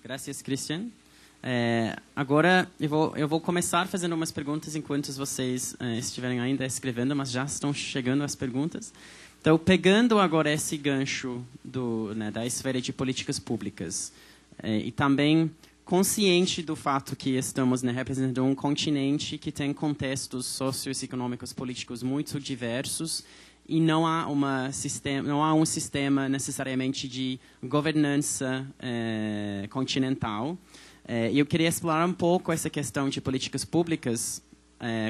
Gracias, Christian. Agora eu vou começar fazendo umas perguntas enquanto vocês estiverem ainda escrevendo, mas já estão chegando as perguntas. Então, pegando agora esse gancho da esfera de políticas públicas e também consciente do fato que estamos representando um continente que tem contextos socioeconômicos políticos muito diversos e não há um sistema necessariamente de governança continental. E eu queria explorar um pouco essa questão de políticas públicas,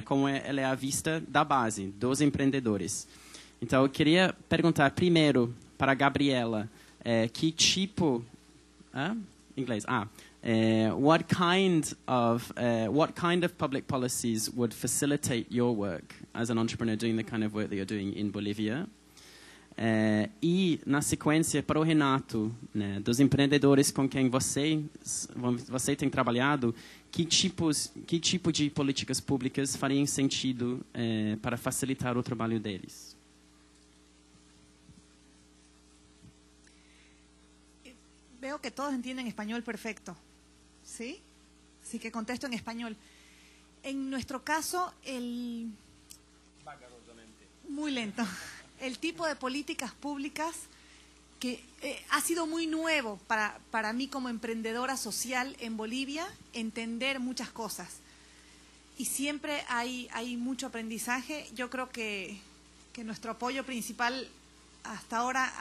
como ela é a vista da base, dos empreendedores. Então, eu queria perguntar primeiro para a Gabriela, que tipo... inglês. What kind of public policies would facilitate your work as an entrepreneur doing the kind of work that you're doing in Bolívia? E, na sequência, para o Renato, dos empreendedores com quem você tem trabalhado, que tipo de políticas públicas fariam sentido para facilitar o trabalho deles? Veo que todos entienden español perfecto, ¿sí? Así que contesto en español. En nuestro caso, muy lento. El tipo de políticas públicas que ha sido muy nuevo para mí como emprendedora social en Bolivia, entender muchas cosas. Y siempre hay mucho aprendizaje. Yo creo que nuestro apoyo principal hasta ahora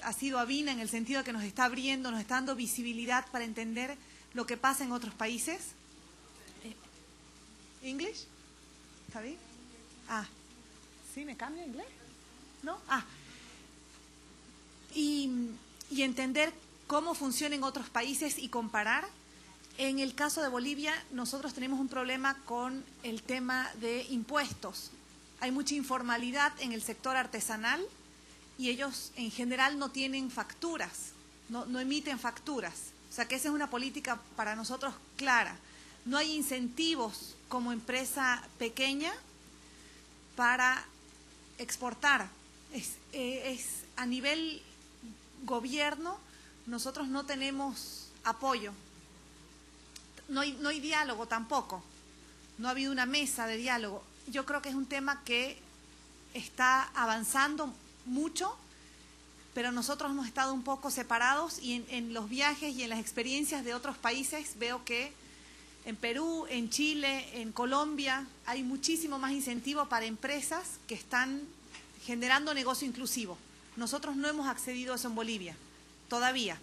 ha sido Avina, en el sentido de que nos está abriendo, nos está dando visibilidad para entender lo que pasa en otros países. ¿English? ¿Está bien? ¿Sí me cambia inglés? ¿No? Y entender cómo funciona en otros países y comparar. En el caso de Bolivia, nosotros tenemos un problema con el tema de impuestos. Hay mucha informalidad en el sector artesanal y ellos en general no tienen facturas, no emiten facturas. O sea que esa es una política para nosotros clara. No hay incentivos como empresa pequeña para exportar. A nivel gobierno, nosotros no tenemos apoyo. No hay diálogo tampoco. No ha habido una mesa de diálogo. Yo creo que es un tema que está avanzando mucho, pero nosotros hemos estado un poco separados y en los viajes y en las experiencias de otros países veo que en Perú, en Chile, en Colombia hay muchísimo más incentivo para empresas que están generando negocio inclusivo. Nosotros no hemos accedido a eso en Bolivia, todavía.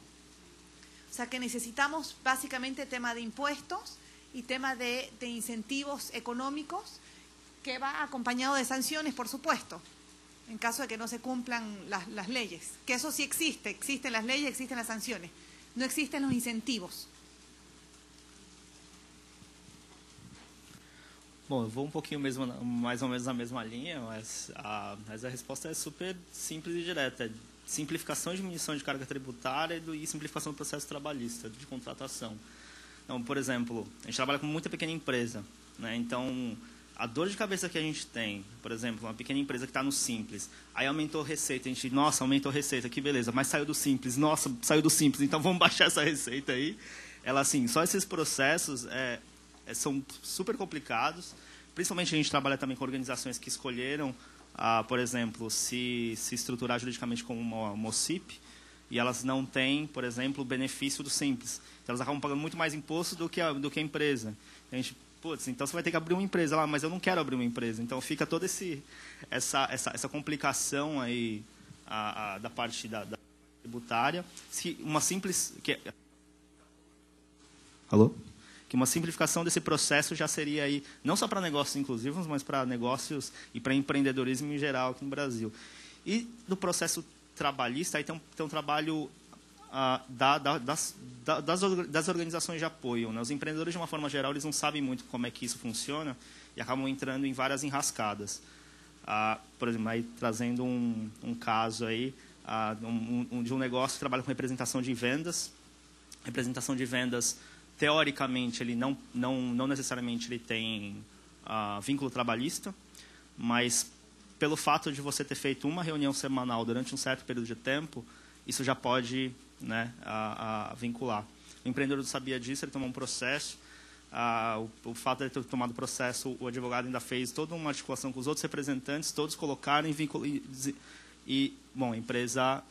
O sea que necesitamos básicamente tema de impuestos y tema de incentivos económicos que va acompañado de sanciones, por supuesto, en caso de que no se cumplan las leyes. Que eso sí existen las leyes, existen las sanciones. No existen los incentivos. Bom, eu vou um pouquinho mais ou menos na mesma linha, mas a resposta é super simples e direta. Simplificação e diminuição de carga tributária e simplificação do processo trabalhista, de contratação. Então, por exemplo, a gente trabalha com muita pequena empresa, né? Então, a dor de cabeça que a gente tem, por exemplo, uma pequena empresa que está no Simples, aí aumentou a receita, a gente, nossa, aumentou a receita, que beleza, mas saiu do Simples, nossa, saiu do Simples, então vamos baixar essa receita aí. Ela, assim, só esses processos são super complicados, principalmente a gente trabalha também com organizações que escolheram, por exemplo, se estruturar juridicamente como uma OCIP, e elas não têm, por exemplo, o benefício do Simples. Então, elas acabam pagando muito mais imposto do que a empresa. A gente, putz, então você vai ter que abrir uma empresa lá, mas eu não quero abrir uma empresa. Então fica toda essa complicação aí da parte da tributária. Uma simples... Alô? Que uma simplificação desse processo já seria aí, não só para negócios inclusivos, mas para negócios e para empreendedorismo em geral aqui no Brasil. E do processo trabalhista, aí tem um trabalho das organizações de apoio, né? Os empreendedores, de uma forma geral, eles não sabem muito como é que isso funciona e acabam entrando em várias enrascadas. Por exemplo, aí, trazendo um caso aí, de um negócio que trabalha com representação de vendas. Representação de vendas, teoricamente, ele não necessariamente ele tem vínculo trabalhista, mas pelo fato de você ter feito uma reunião semanal durante um certo período de tempo, isso já pode, né, vincular. O empreendedor não sabia disso, ele tomou um processo. O fato de ele ter tomado o processo, o advogado ainda fez toda uma articulação com os outros representantes, todos colocaram bom, a empresa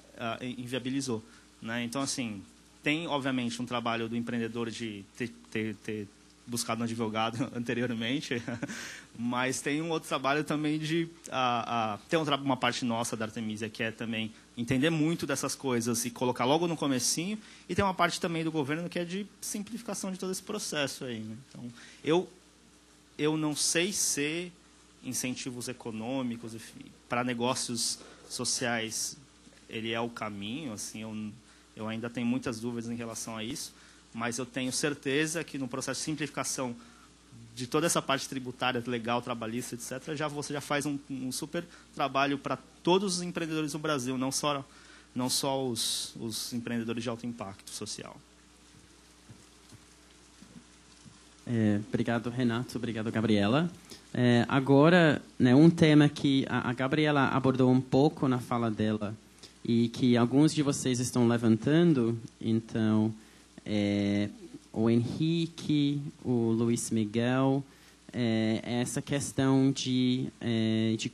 inviabilizou, né? Então, assim, tem, obviamente, um trabalho do empreendedor de ter buscado um advogado anteriormente, mas tem um outro trabalho também de... tem uma parte nossa da Artemisia que é também entender muito dessas coisas e colocar logo no comecinho, e tem uma parte também do governo que é de simplificação de todo esse processo aí, né? Então, eu não sei se incentivos econômicos para negócios sociais ele é o caminho, assim, eu ainda tenho muitas dúvidas em relação a isso, mas eu tenho certeza que no processo de simplificação de toda essa parte tributária, legal, trabalhista, etc., você já faz um super trabalho para todos os empreendedores do Brasil, não só os empreendedores de alto impacto social. Obrigado, Renato. Obrigado, Gabriela. Agora, né, um tema que a Gabriela abordou um pouco na fala dela e que alguns de vocês estão levantando, então... o Henrique, o Luiz Miguel, essa questão de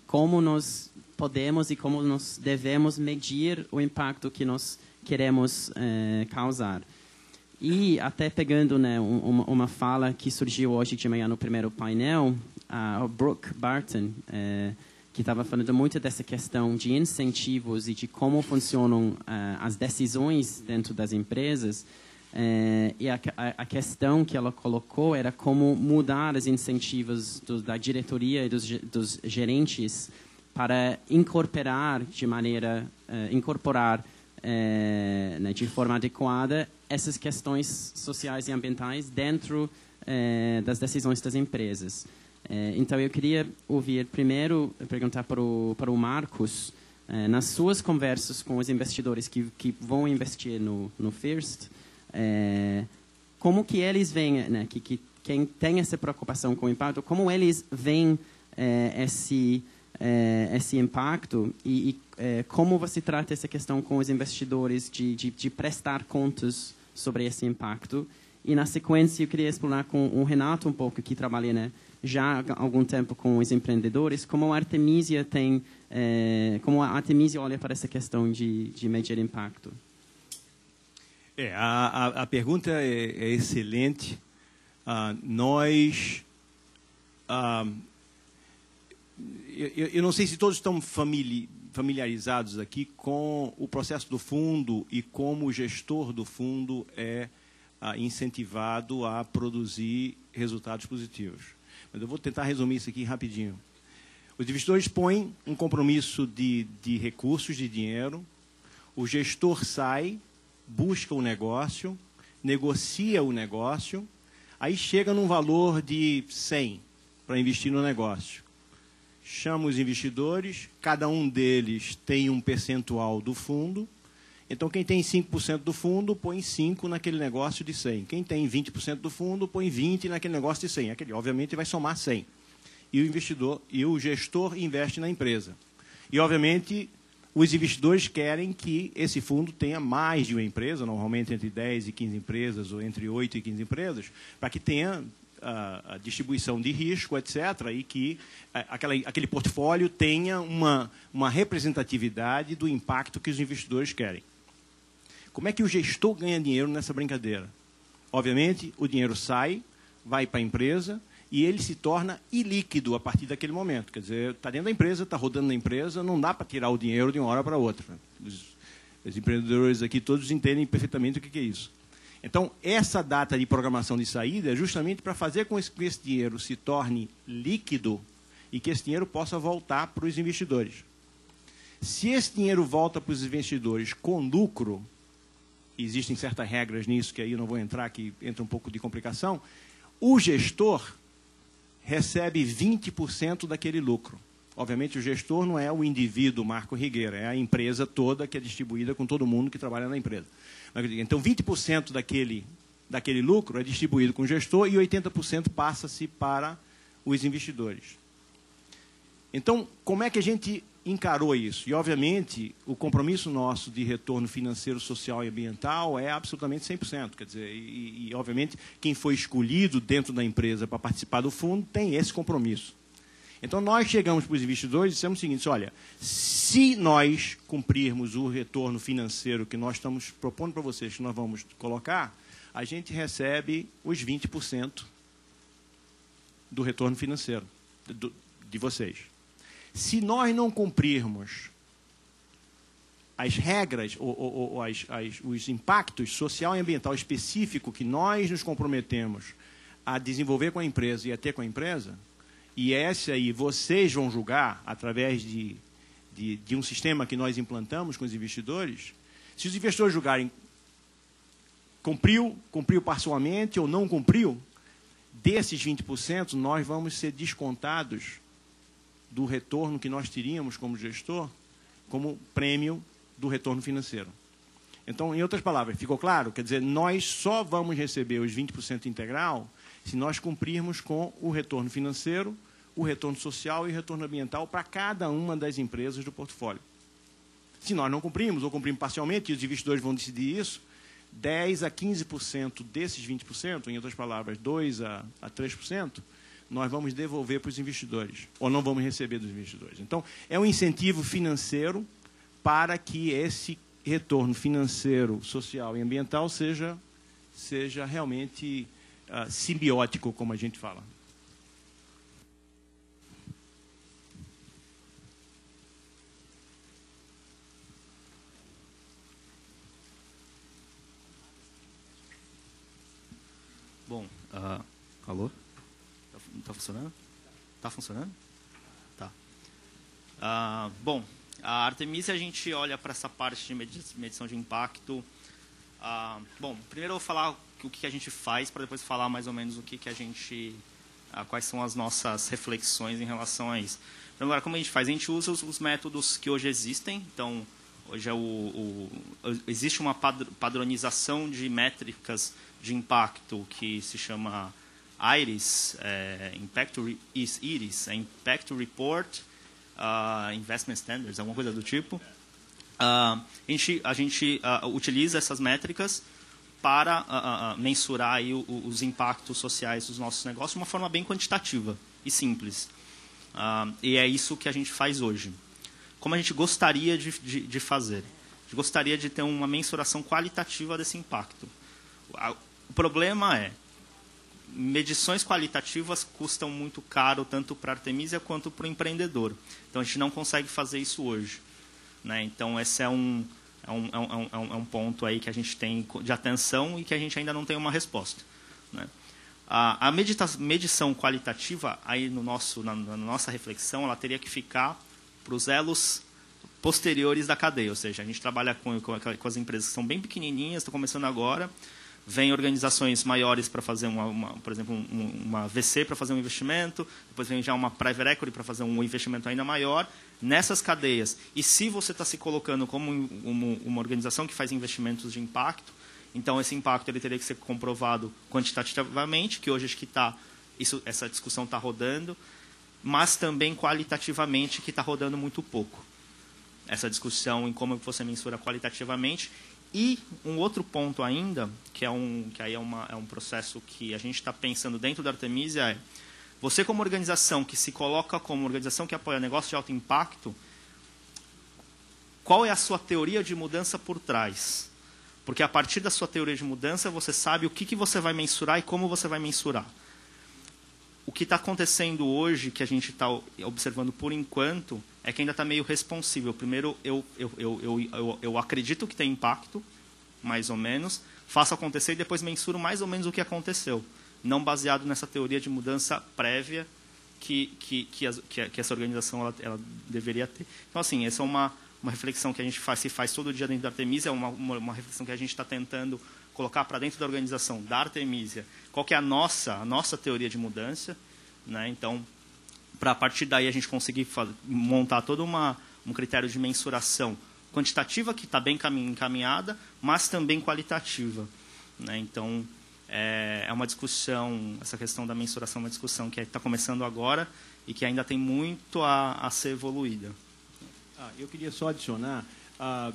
como nós podemos e como nós devemos medir o impacto que nós queremos causar. E até pegando, né, uma fala que surgiu hoje de manhã no primeiro painel, a Brooke Barton, que estava falando muito dessa questão de incentivos e de como funcionam as decisões dentro das empresas. E a questão que ela colocou era como mudar os incentivos da diretoria e dos gerentes para incorporar né, de forma adequada essas questões sociais e ambientais dentro das decisões das empresas. Então, eu queria perguntar para o Marcos, nas suas conversas com os investidores que vão investir no FIRST, como que eles veem, né, quem tem essa preocupação com o impacto, como eles veem esse impacto e como você trata essa questão com os investidores de prestar contas sobre esse impacto. E, na sequência, eu queria explorar com o Renato um pouco, que trabalha, né, já há algum tempo com os empreendedores, como a Artemisia olha para essa questão de medir impacto. A pergunta é excelente. Eu não sei se todos estão familiarizados aqui com o processo do fundo e como o gestor do fundo é incentivado a produzir resultados positivos. Mas eu vou tentar resumir isso aqui rapidinho. Os investidores põem um compromisso de recursos, de dinheiro, o gestor sai, busca o negócio, negocia o negócio, aí chega num valor de 100 para investir no negócio. Chama os investidores, cada um deles tem um percentual do fundo. Então, quem tem 5% do fundo, põe 5 naquele negócio de 100. Quem tem 20% do fundo, põe 20 naquele negócio de 100. Aquele, obviamente, vai somar 100. E o gestor investe na empresa. E, obviamente, os investidores querem que esse fundo tenha mais de uma empresa, normalmente entre 10 e 15 empresas, ou entre 8 e 15 empresas, para que tenha a distribuição de risco, etc., e que aquele portfólio tenha uma representatividade do impacto que os investidores querem. Como é que o gestor ganha dinheiro nessa brincadeira? Obviamente, o dinheiro sai, vai para a empresa, e ele se torna ilíquido a partir daquele momento. Quer dizer, está dentro da empresa, está rodando na empresa, não dá para tirar o dinheiro de uma hora para outra. Os empreendedores aqui todos entendem perfeitamente o que é isso. Então, essa data de programação de saída é justamente para fazer com que esse dinheiro se torne líquido e que esse dinheiro possa voltar para os investidores. Se esse dinheiro volta para os investidores com lucro, existem certas regras nisso, que aí eu não vou entrar, que entra um pouco de complicação, o gestor recebe 20% daquele lucro. Obviamente, o gestor não é o indivíduo Marco Rigueira, é a empresa toda que é distribuída com todo mundo que trabalha na empresa. Então, 20% daquele lucro é distribuído com o gestor e 80% passa-se para os investidores. Então, como é que a gente encarou isso. E, obviamente, o compromisso nosso de retorno financeiro, social e ambiental é absolutamente 100%. Quer dizer, obviamente, quem foi escolhido dentro da empresa para participar do fundo tem esse compromisso. Então, nós chegamos para os investidores e dissemos o seguinte, olha, se nós cumprirmos o retorno financeiro que nós estamos propondo para vocês, que nós vamos colocar, a gente recebe os 20% do retorno financeiro de vocês. Se nós não cumprirmos as regras ou os impactos social e ambiental específicos que nós nos comprometemos a desenvolver com a empresa e a ter com a empresa, e esse aí vocês vão julgar através de um sistema que nós implantamos com os investidores, se os investidores julgarem cumpriu parcialmente ou não cumpriu, desses 20%, nós vamos ser descontados do retorno que nós teríamos como gestor, como prêmio do retorno financeiro. Então, em outras palavras, ficou claro? Quer dizer, nós só vamos receber os 20% integral se nós cumprirmos com o retorno financeiro, o retorno social e o retorno ambiental para cada uma das empresas do portfólio. Se nós não cumprimos, ou cumprimos parcialmente, e os investidores vão decidir isso, 10% a 15% desses 20%, em outras palavras, 2% a 3%, nós vamos devolver para os investidores, ou não vamos receber dos investidores. Então, é um incentivo financeiro para que esse retorno financeiro, social e ambiental seja realmente simbiótico, como a gente fala. Bom, alô? Tá funcionando? Tá funcionando? Tá. Bom, a Artemisia, a gente olha para essa parte de medição de impacto. Bom, primeiro eu vou falar o que a gente faz, para depois falar mais ou menos o que a gente... quais são as nossas reflexões em relação a isso. Então, agora, como a gente faz? A gente usa os métodos que hoje existem. Então, hoje existe uma padronização de métricas de impacto que se chama IRIS, Impact Report, Investment Standards, alguma coisa do tipo. A gente utiliza essas métricas para mensurar aí os impactos sociais dos nossos negócios de uma forma bem quantitativa e simples. E é isso que a gente faz hoje. Como a gente gostaria de fazer? A gente gostaria de ter uma mensuração qualitativa desse impacto. O problema é, medições qualitativas custam muito caro, tanto para a Artemisia quanto para o empreendedor. Então, a gente não consegue fazer isso hoje. Né? Então, esse é um ponto aí que a gente tem de atenção e que a gente ainda não tem uma resposta. Né? A medição qualitativa, aí na nossa reflexão, ela teria que ficar para os elos posteriores da cadeia. Ou seja, a gente trabalha com as empresas que são bem pequenininhas, estão começando agora. Vem organizações maiores para fazer, por exemplo, uma VC para fazer um investimento, depois vem já uma private equity para fazer um investimento ainda maior, nessas cadeias. E se você está se colocando como uma organização que faz investimentos de impacto, então esse impacto ele teria que ser comprovado quantitativamente, que hoje acho que essa discussão está rodando, mas também qualitativamente, que está rodando muito pouco. Essa discussão em como você mensura qualitativamente. E um outro ponto ainda, que aí é um processo que a gente está pensando dentro da Artemisia, é você como organização que se coloca como organização que apoia negócio de alto impacto, qual é a sua teoria de mudança por trás? Porque a partir da sua teoria de mudança, você sabe o que você vai mensurar e como você vai mensurar. O que está acontecendo hoje, que a gente está observando por enquanto, é que ainda está meio responsível. Primeiro, eu acredito que tem impacto, mais ou menos, faço acontecer e depois mensuro mais ou menos o que aconteceu. Não baseado nessa teoria de mudança prévia que essa organização ela deveria ter. Então, assim, essa é uma reflexão que a gente se faz todo dia dentro da Artemisia, é uma reflexão que a gente está tentando colocar para dentro da organização da Artemisia. Qual que é a nossa teoria de mudança? Né? Então, para a partir daí a gente conseguir montar todo um critério de mensuração quantitativa que está bem encaminhada, mas também qualitativa. Né? Então, é uma discussão, essa questão da mensuração é uma discussão que está começando agora e que ainda tem muito a ser evoluída. Eu queria só adicionar,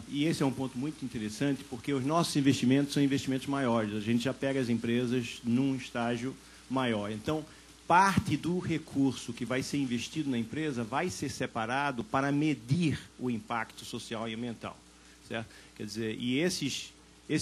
e esse é um ponto muito interessante, porque os nossos investimentos são investimentos maiores. A gente já pega as empresas num estágio maior. Então, parte do recurso que vai ser investido na empresa vai ser separado para medir o impacto social e ambiental, certo? Quer dizer, e esses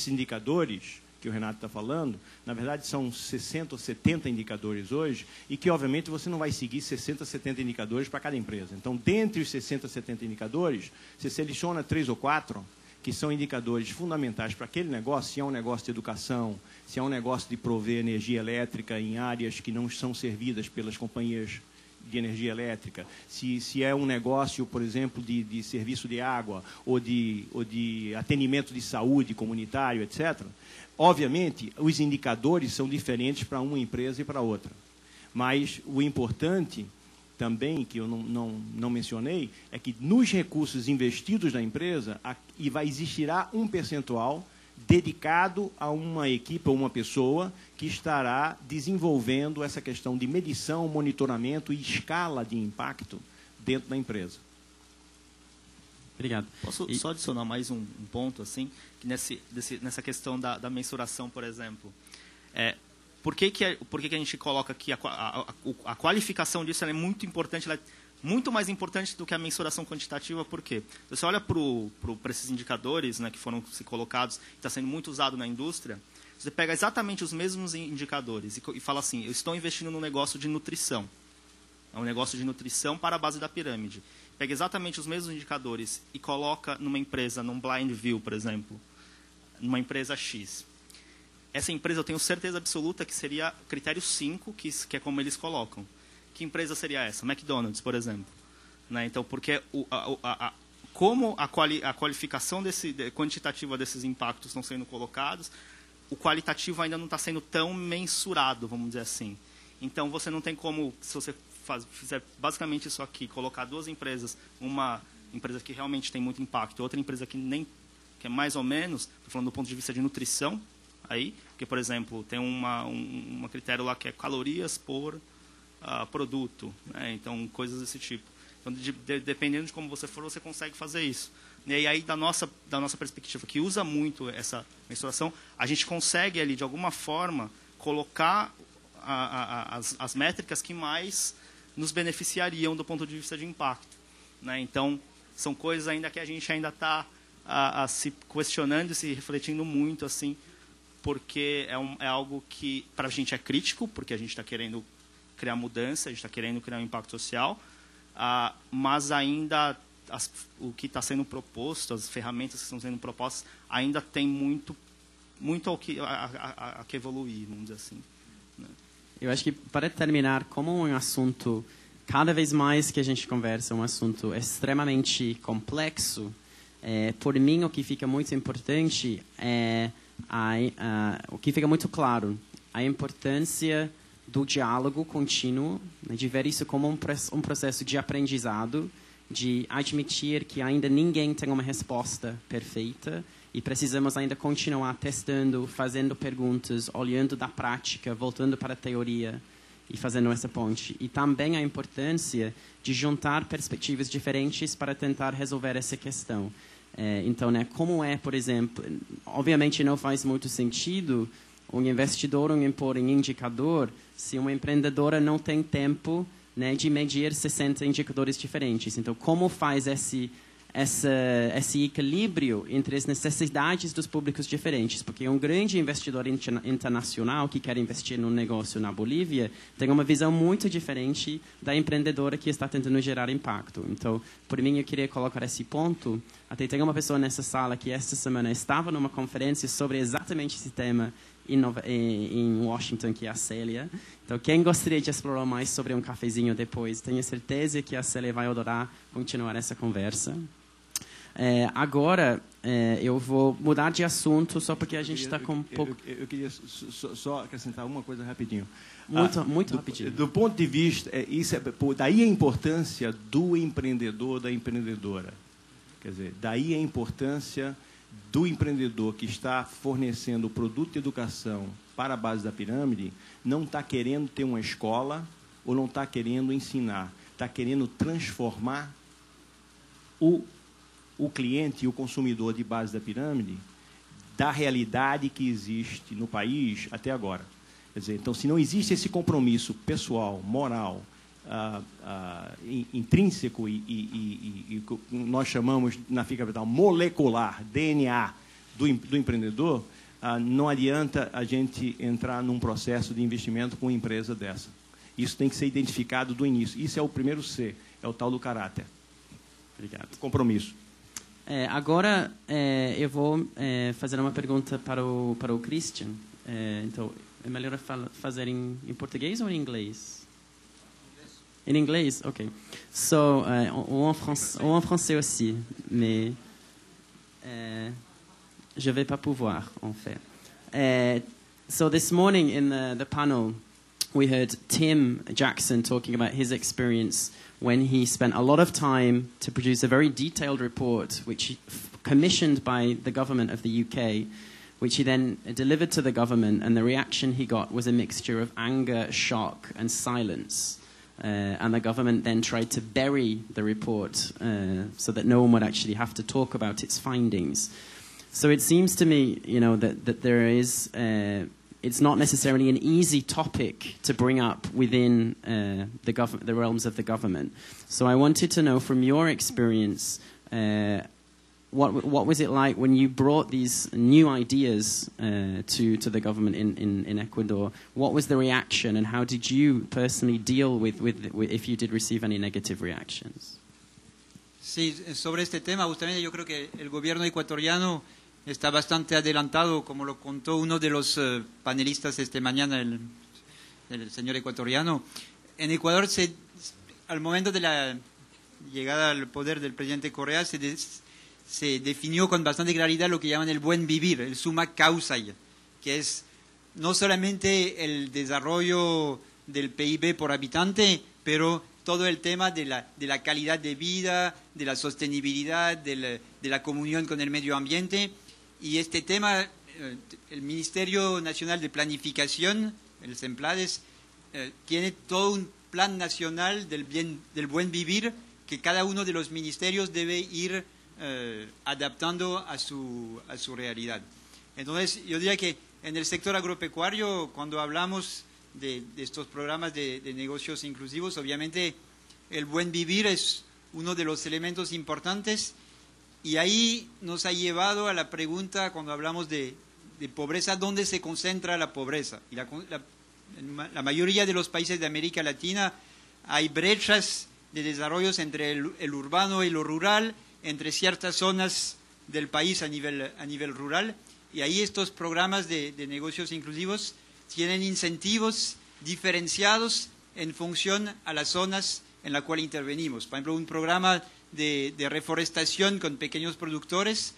indicadores que o Renato está falando, na verdade são 60 ou 70 indicadores hoje, e que, obviamente, você não vai seguir 60, 70 indicadores para cada empresa. Então, dentre os 60, 70 indicadores, você seleciona 3 ou 4 que são indicadores fundamentais para aquele negócio, se é um negócio de educação, se é um negócio de prover energia elétrica em áreas que não são servidas pelas companhias de energia elétrica, se é um negócio, por exemplo, de serviço de água ou de atendimento de saúde comunitário, etc. Obviamente, os indicadores são diferentes para uma empresa e para outra. Mas o importante também, que eu não mencionei, é que nos recursos investidos na empresa existirá um percentual dedicado a uma equipe ou uma pessoa que estará desenvolvendo essa questão de medição, monitoramento e escala de impacto dentro da empresa. Obrigado. Posso só adicionar mais um ponto, assim, que nessa questão da mensuração, por exemplo. Por que a gente coloca aqui a qualificação disso? Ela é muito importante, ela é muito mais importante do que a mensuração quantitativa. Por quê? Você olha para esses indicadores, né, que foram se colocados, está sendo muito usado na indústria, você pega exatamente os mesmos indicadores e fala assim, eu estou investindo num negócio de nutrição. É um negócio de nutrição para a base da pirâmide. Pega exatamente os mesmos indicadores e coloca numa empresa, num blind view, por exemplo, numa empresa X. Essa empresa eu tenho certeza absoluta que seria critério 5, que é como eles colocam. Que empresa seria essa? McDonald's, por exemplo. Né? Então, porque como a qualificação quantitativa desses impactos estão sendo colocados, o qualitativo ainda não está sendo tão mensurado, vamos dizer assim. Então, você não tem como, se você fizer basicamente isso aqui, colocar duas empresas, uma empresa que realmente tem muito impacto, outra empresa que é mais ou menos, estou falando do ponto de vista de nutrição, aí, porque, por exemplo, tem um critério lá que é calorias por produto, né? Então, coisas desse tipo. Então, dependendo de como você for, você consegue fazer isso. E aí, da nossa perspectiva, que usa muito essa mensuração, a gente consegue ali, de alguma forma, colocar as métricas que mais nos beneficiariam do ponto de vista de impacto. Né? Então, são coisas ainda que a gente ainda está se questionando e se refletindo muito, assim, porque é algo que para a gente é crítico, porque a gente está querendo criar mudança, a gente está querendo criar um impacto social, mas ainda o que está sendo proposto, as ferramentas que estão sendo propostas, ainda tem muito a que evoluir, vamos dizer assim. Né? Eu acho que, para terminar, como um assunto, cada vez mais que a gente conversa, um assunto extremamente complexo, por mim, o que fica muito importante é o que fica muito claro, a importância do diálogo contínuo, né, de ver isso como um processo de aprendizado, de admitir que ainda ninguém tem uma resposta perfeita e precisamos ainda continuar testando, fazendo perguntas, olhando da prática, voltando para a teoria e fazendo essa ponte. E também a importância de juntar perspectivas diferentes para tentar resolver essa questão. Então, né, como por exemplo, obviamente não faz muito sentido um investidor impor um indicador se uma empreendedora não tem tempo, né, de medir 60 indicadores diferentes. Então, como faz esse equilíbrio entre as necessidades dos públicos diferentes? Porque um grande investidor internacional que quer investir num negócio na Bolívia tem uma visão muito diferente da empreendedora que está tentando gerar impacto. Então, por mim, eu queria colocar esse ponto. Até tem uma pessoa nessa sala que esta semana estava numa conferência sobre exatamente esse tema em Washington, que é a Célia. Então, quem gostaria de explorar mais sobre um cafezinho depois, tenho certeza que a Célia vai adorar continuar essa conversa. Agora, eu vou mudar de assunto só porque a gente está com um pouco... Eu queria só acrescentar uma coisa rapidinho. Muito rapidinho. Do ponto de vista... daí a importância do empreendedor, da empreendedora. Quer dizer, daí a importância do empreendedor que está fornecendo o produto de educação para a base da pirâmide, não está querendo ter uma escola ou não está querendo ensinar, está querendo transformar o cliente e o consumidor de base da pirâmide da realidade que existe no país até agora. Quer dizer, então, se não existe esse compromisso pessoal, moral, intrínseco e nós chamamos na FIC Capital molecular, DNA do empreendedor, não adianta a gente entrar num processo de investimento com uma empresa dessa. Isso tem que ser identificado do início. Isso é o primeiro C, é o tal do caráter. Obrigado. Compromisso. Agora, eu vou fazer uma pergunta para o Christian. Então, é melhor fazer em português ou em inglês? Em inglês? Ok. So, ou en français aussi, mais je vais pas pouvoir, en fait. So this morning in the panel, we heard Tim Jackson talking about his experience when he spent a lot of time to produce a very detailed report, which he commissioned by the government of the UK, which he then delivered to the government, and the reaction he got was a mixture of anger, shock, and silence. And the government then tried to bury the report so that no one would actually have to talk about its findings. So it seems to me, that there is... it's not necessarily an easy topic to bring up within the realms of the government. So I wanted to know from your experience, what was it like when you brought these new ideas to the government in Ecuador? What was the reaction, and how did you personally deal with if you did receive any negative reactions? Sí, sobre este tema, justamente yo creo que el gobierno ecuatoriano está bastante adelantado, como lo contó uno de los panelistas esta mañana, el señor ecuatoriano. En Ecuador, al momento de la llegada al poder del presidente Correa, se definió con bastante claridad lo que llaman el buen vivir, el summa causa, que es no solamente el desarrollo del PIB por habitante, pero todo el tema de la calidad de vida, de la sostenibilidad, de la comunión con el medio ambiente. Y este tema, el Ministerio Nacional de Planificación, el SEMPLADES, tiene todo un plan nacional del buen vivir que cada uno de los ministerios debe ir adaptando a su realidad. Entonces, yo diría que en el sector agropecuario, cuando hablamos de estos programas de negocios inclusivos, obviamente el buen vivir es uno de los elementos importantes. Y ahí nos ha llevado a la pregunta, cuando hablamos de pobreza, ¿dónde se concentra la pobreza? Y en la mayoría de los países de América Latina hay brechas de desarrollos entre el urbano y lo rural, entre ciertas zonas del país a nivel rural. Y ahí estos programas de negocios inclusivos tienen incentivos diferenciados en función a las zonas en las cuales intervenimos. Por ejemplo, un programa de reforestación con pequeños productores,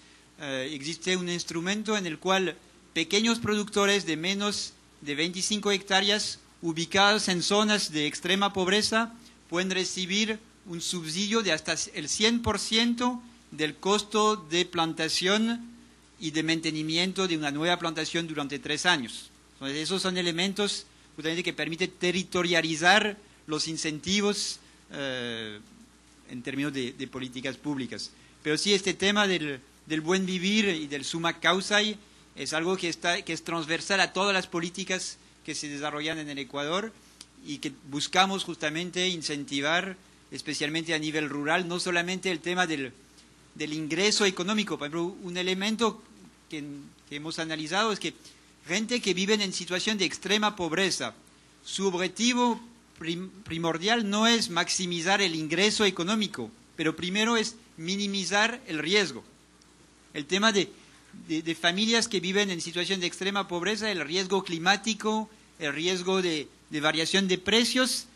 existe un instrumento en el cual pequeños productores de menos de 25 hectáreas ubicados en zonas de extrema pobreza pueden recibir un subsidio de hasta el 100% del costo de plantación y de mantenimiento de una nueva plantación durante 3 años. Entonces, esos son elementos justamente que permiten territorializar los incentivos en términos de políticas públicas. Pero sí, este tema del buen vivir y del summa causa es algo que es transversal a todas las políticas que se desarrollan en el Ecuador y que buscamos justamente incentivar, especialmente a nivel rural, no solamente el tema del ingreso económico. Por ejemplo, un elemento que hemos analizado es que gente que vive en situación de extrema pobreza, su objetivo primordial no es maximizar el ingreso económico, pero primero es minimizar el riesgo. El tema de familias que viven en situación de extrema pobreza, el riesgo climático, el riesgo de variación de precios,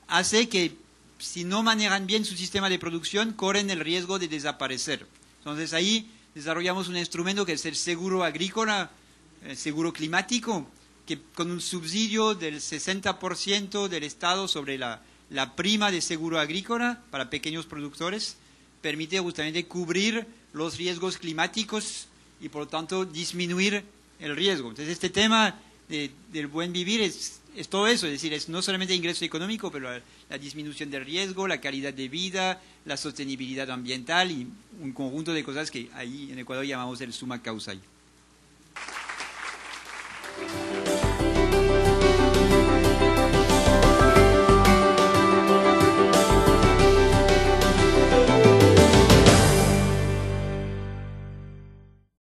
hace que si no manejan bien su sistema de producción, corren el riesgo de desaparecer. Entonces ahí desarrollamos un instrumento que es el seguro agrícola, el seguro climático, que con un subsidio del 60% del Estado sobre la prima de seguro agrícola para pequeños productores, permite justamente cubrir los riesgos climáticos y por lo tanto disminuir el riesgo. Entonces este tema del buen vivir es todo eso, es decir, es no solamente el ingreso económico, pero la disminución del riesgo, la calidad de vida, la sostenibilidad ambiental y un conjunto de cosas que ahí en Ecuador llamamos el summa causa.